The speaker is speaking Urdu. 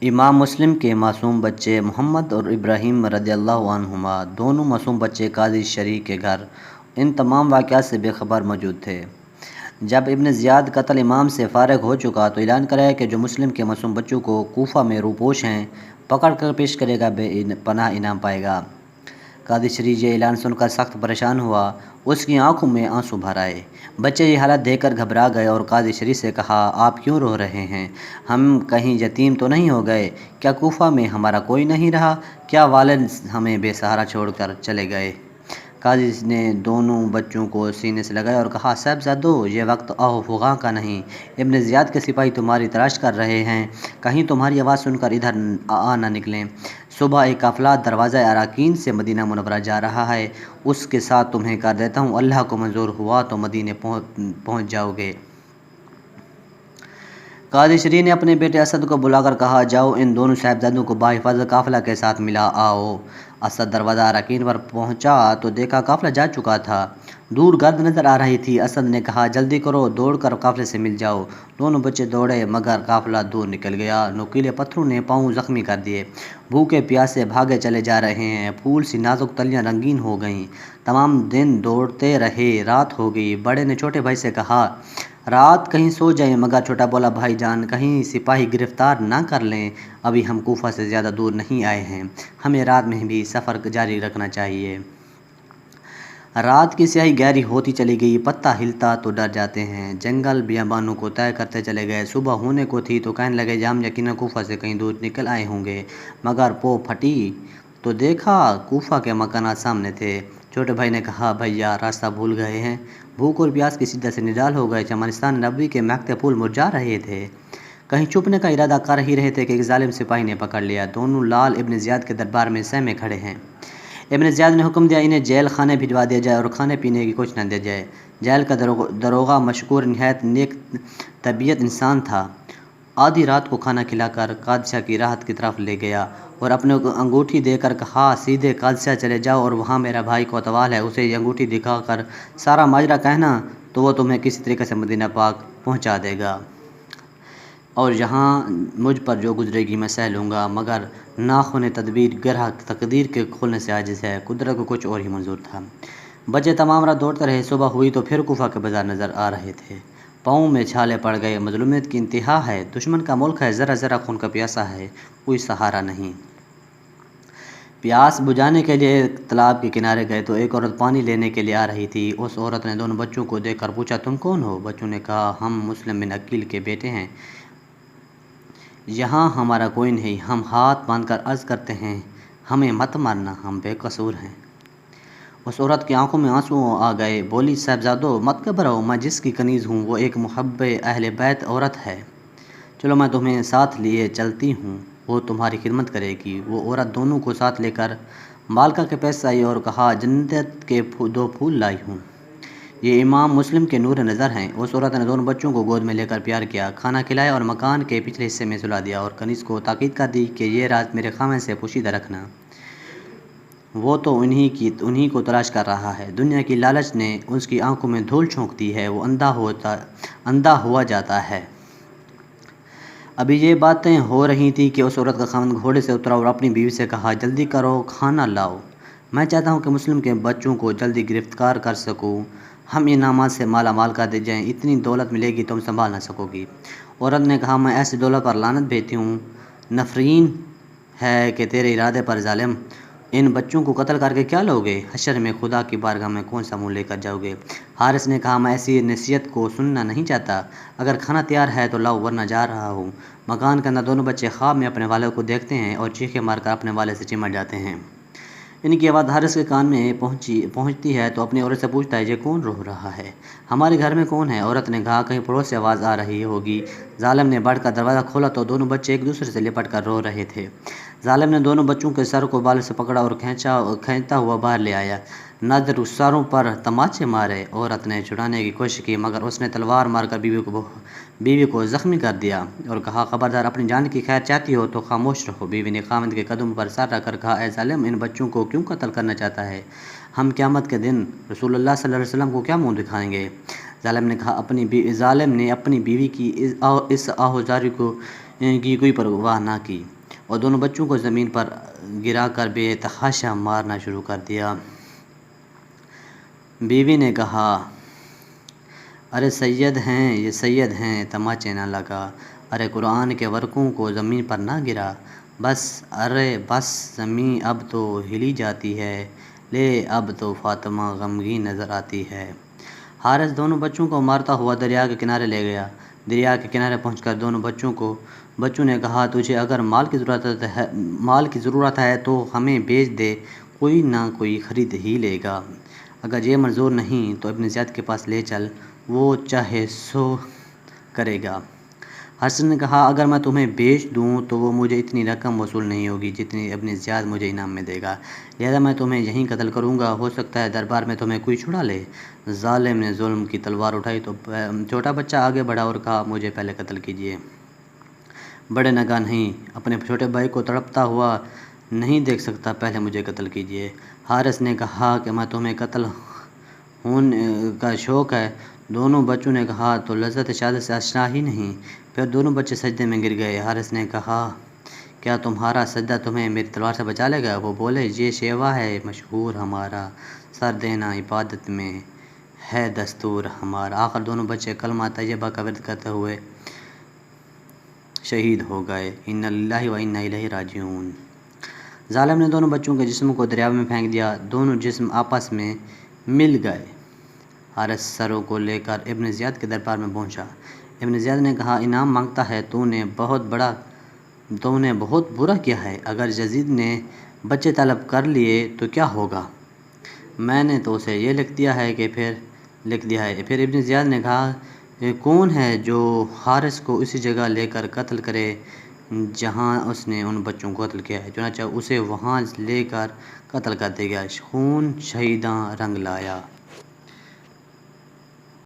امام مسلم کے معصوم بچے محمد اور ابراہیم رضی اللہ عنہما دونوں معصوم بچے قاضی شریح کے گھر ان تمام واقعات سے بے خبر موجود تھے۔ جب ابن زیاد قتل امام سے فارغ ہو چکا تو اعلان کرایا کہ جو مسلم کے معصوم بچوں کو کوفہ میں روپوش ہیں پکڑ کر پیش کرے گا بے پناہ انعام پائے گا۔ قاضی شریح یہ اعلان سن کر سخت پریشان ہوا، اس کی آنکھوں میں آنسو بھر آئے۔ بچے یہ حالت دیکھ کر گھبرا گئے اور قاضی شریح سے کہا، آپ کیوں رو رہے ہیں؟ ہم کہیں یتیم تو نہیں ہو گئے؟ کیا کوفہ میں ہمارا کوئی نہیں رہا؟ کیا والد ہمیں بے سہارا چھوڑ کر چلے گئے؟ قاضی نے دونوں بچوں کو سینے سے لگایا اور کہا، صاحبزادو، یہ وقت آہ و فغاں کا نہیں۔ ابن زیاد کے سپاہی تمہاری تلاش کر رہے ہیں، کہیں تمہاری آواز سن کر ادھر نہ نکلیں۔ صبح ایک قافلہ دروازہ اراکین سے مدینہ منورہ جا رہا ہے، اس کے ساتھ تمہیں کر دیتا ہوں، اللہ کو منظور ہوا تو مدینے پہنچ جاؤ گے۔ قاضی شریح نے اپنے بیٹے اسد کو بلا کر کہا، جاؤ ان دونوں صاحبزادوں کو بحفاظت قافلہ کے ساتھ ملا آؤ۔ اسد دروازہ اراکین پر پہنچا تو دیکھا قافلہ جا چکا تھا، دور گرد نظر آ رہی تھی۔ اسد نے کہا، جلدی کرو، دوڑ کر قافلے سے مل جاؤ۔ دونوں بچے دوڑے مگر قافلہ دور نکل گیا، نوکیلے پتھروں نے پاؤں زخمی کر دیے، بھوکے پیاسے بھاگے چلے جا رہے ہیں، پھول سی نازک تلیاں رنگین ہو گئیں۔ تمام دن دوڑتے رہے، رات ہو گئی۔ بڑے نے چھوٹے بھائی سے کہا، رات کہیں سو جائیں، مگر چھوٹا بولا، بھائی جان کہیں سپاہی گرفتار نہ کر لیں، ابھی ہم کوفہ سے زیادہ دور نہیں آئے ہیں، ہمیں رات میں بھی سفر جاری رکھنا چاہیے۔ رات کی سیاہی گہری ہوتی چلی گئی، پتا ہلتا تو ڈر جاتے ہیں، جنگل بیابانوں کو طے کرتے چلے گئے۔ صبح ہونے کو تھی تو کہنے لگے، ہم یقیناً کوفہ سے کہیں دور نکل آئے ہوں گے، مگر پو پھٹی تو دیکھا کوفہ کے مکانات سامنے تھے۔ چھوٹے بھائی نے کہا، بھیا راستہ بھول گئے ہیں، بھوک اور پیاس کی شدت سے نڈال ہو گئے، چمنستان نبوی کے مہکتے پھول مرجھا رہے تھے، کہیں چھپنے کا ارادہ کر ہی رہے تھے کہ ایک ظالم سپاہی نے پکڑ لیا۔ دونوں لال ابن زیاد کے دربار میں سہمے کھڑے ہیں۔ ابن زیاد نے حکم دیا، انہیں جیل خانے بھجوا دیا جائے اور کھانے پینے کی کچھ نہ دیا جائے۔ جیل کا داروغہ مشکور نہایت نیک طبیعت انسان تھا، آدھی رات کو کھانا کھلا کر قادسیہ کی راحت کی طرف لے گیا اور اپنے انگوٹھی دے کر کہا، سیدھے قادسیہ چلے جاؤ اور وہاں میرا بھائی کوتوال ہے، اسے یہ انگوٹھی دکھا کر سارا ماجرا کہنا تو وہ تمہیں کسی طریقے سے مدینہ پاک پہنچا دے گا، اور یہاں مجھ پر جو گزرے گی میں سہ لوں گا، مگر ناخن تدبیر گرہ تقدیر کے کھلنے سے عاجز ہے، قدرت کو کچھ اور ہی منظور تھا۔ بچے تمام رات دوڑتے رہے، صبح ہوئی تو پھر کوفہ کے بازار نظر آ رہے تھے، پاؤں میں چھالے پڑ گئے، مظلومیت کی انتہا ہے، دشمن کا ملک ہے، ذرا ذرا خون کا پیاسا ہے، کوئی سہارا نہیں۔ پیاس بجھانے کے لیے تالاب کے کنارے گئے تو ایک عورت پانی لینے کے لیے آ رہی تھی۔ اس عورت نے دونوں بچوں کو دیکھ کر پوچھا، تم کون ہو؟ بچوں نے کہا، ہم مسلم بن عقیل کے بیٹے ہیں، یہاں ہمارا کوئی نہیں، ہم ہاتھ باندھ کر عرض کرتے ہیں، ہمیں مت مارنا، ہم بے قصور ہیں۔ اس عورت کی آنکھوں میں آنسو آ گئے، بولی، صاحبزادو مت گھبراؤ، میں جس کی کنیز ہوں وہ ایک محب اہل بیت عورت ہے، چلو میں تمہیں ساتھ لیے چلتی ہوں، وہ تمہاری خدمت کرے گی۔ وہ عورت دونوں کو ساتھ لے کر مالکہ کے پاس آئی اور کہا، جنت کے 2 پھول لائی ہوں، یہ امام مسلم کے نور نظر ہیں۔ اس عورت نے دونوں بچوں کو گود میں لے کر پیار کیا، کھانا کھلایا اور مکان کے پچھلے حصے میں سلا دیا، اور کنیز کو تاکید کر دی کہ یہ راز میرے خاوند سے پوشیدہ رکھنا، وہ تو انہی کو تلاش کر رہا ہے، دنیا کی لالچ نے اس کی آنکھوں میں دھول جھونک دی ہے، وہ اندھا ہوا جاتا ہے۔ ابھی یہ باتیں ہو رہی تھیں کہ اس عورت کا خاوند گھوڑے سے اترا اور اپنی بیوی سے کہا، جلدی کرو، کھانا لاؤ، میں چاہتا ہوں کہ مسلم کے بچوں کو جلدی گرفتار کر سکوں، ہم انعامات سے مالا مال کر دی جائیں، اتنی دولت ملے گی تم سنبھال نہ سکو گی۔ عورت نے کہا، میں ایسی دولت پر لعنت بھیجتی ہوں، نفرین ہے کہ تیرے ارادے پر ظالم، ان بچوں کو قتل کر کے کیا لوگے؟ حشر میں خدا کی بارگاہ میں کون سا منہ لے کر جاؤ گے؟ حارث نے کہا، میں ایسی نصیحت کو سننا نہیں چاہتا، اگر کھانا تیار ہے تو لاؤ ورنہ جا رہا ہوں۔ مکان کے اندر دونوں بچے خواب میں اپنے والد کو دیکھتے ہیں اور چیخیں مار کر اپنے والد سے چمٹ جاتے ہیں۔ ان کی آواز حارث کے کان میں پہنچتی ہے تو اپنی عورت سے پوچھتا ہے، یہ کون رو رہا ہے؟ ہمارے گھر میں کون ہے؟ عورت نے کہا، کہیں پڑوس سے آواز آ رہی ہوگی۔ ظالم نے بڑھ کر دروازہ کھولا تو دونوں بچے ایک دوسرے سے لپٹ کر رو رہے تھے۔ ظالم نے دونوں بچوں کے سر کو بالوں سے پکڑا اور کھینچتا ہوا باہر لے آیا، نظر سروں پر تماچے مارے۔ عورت نے چھڑانے کی کوشش کی مگر اس نے تلوار مار کر بیوی کو زخمی کر دیا اور کہا، خبردار، اپنی جان کی خیر چاہتی ہو تو خاموش رہو۔ بیوی نے خاوند کے قدم پر سر رکھ کر کہا، اے ظالم، ان بچوں کو کیوں قتل کرنا چاہتا ہے؟ ہم قیامت کے دن رسول اللہ صلی اللہ علیہ وسلم کو کیا منہ دکھائیں گے؟ ظالم نے اپنی بیوی کی اس آہوزاری کی کوئی پرواہ نہ کی۔ اور دونوں بچوں کو زمین پر گرا کر بے تحاشا مارنا شروع کر دیا۔ بیوی نے کہا، ارے سید ہیں، یہ سید ہیں، تماچے نہ لگا، ارے قرآن کے ورقوں کو زمین پر نہ گرا، بس، ارے بس، زمین اب تو ہلی جاتی ہے، لے اب تو فاطمہ غمگین نظر آتی ہے۔ حارث دونوں بچوں کو مارتا ہوا دریا کے کنارے لے گیا۔ دریا کے کنارے پہنچ کر دونوں بچوں نے کہا، تجھے اگر مال کی ضرورت ہے تو ہمیں بیچ دے، کوئی نہ کوئی خرید ہی لے گا، اگر یہ منظور نہیں تو ابن زیاد کے پاس لے چل، وہ چاہے سو کرے گا۔ حارث نے کہا، اگر میں تمہیں بیچ دوں تو وہ مجھے اتنی رقم وصول نہیں ہوگی جتنی ابن زیاد مجھے انعام میں دے گا، لہذا میں تمہیں یہیں قتل کروں گا، ہو سکتا ہے دربار میں تمہیں کوئی چھڑا لے۔ ظالم نے ظلم کی تلوار اٹھائی تو چھوٹا بچہ آگے بڑھا اور کہا، مجھے پہلے قتل کیجیے، بڑے نگاہ نہیں، اپنے چھوٹے بھائی کو تڑپتا ہوا نہیں دیکھ سکتا، پہلے مجھے قتل کیجیے۔ حارث نے کہا کہ میں تمہیں قتل ہونے کا شوق ہے؟ دونوں بچوں نے کہا، تو لذت شہادت سے آشنا ہی نہیں؟ پھر دونوں بچے سجدے میں گر گئے۔ حارث نے کہا، کیا تمہارا سجدہ تمہیں میری تلوار سے بچا لے گا؟ وہ بولے، یہ شیوا ہے مشہور ہمارا، سر دینا عبادت میں ہے دستور ہمارا۔ آخر دونوں بچے کلمہ طیبہ کا ورد کرتے ہوئے شہید ہو گئے۔ انا للہ و انا الیہ راجعون۔ ظالم نے دونوں بچوں کے جسموں کو دریا میں پھینک دیا، دونوں جسم آپس میں مل گئے۔ حارث سروں کو لے کر ابن زیاد کے دربار میں پہنچا۔ ابن زیاد نے کہا، انعام مانگتا ہے، تو نے بہت برا کیا ہے، اگر یزید نے بچے طلب کر لیے تو کیا ہوگا؟ میں نے تو اسے یہ لکھ دیا ہے۔ پھر ابن زیاد نے کہا، کون ہے جو حارث کو اسی جگہ لے کر قتل کرے جہاں اس نے ان بچوں کو قتل کیا ہے؟ چنانچہ اسے وہاں لے کر قتل کر دیا گیا، خون شہیداں رنگ لایا۔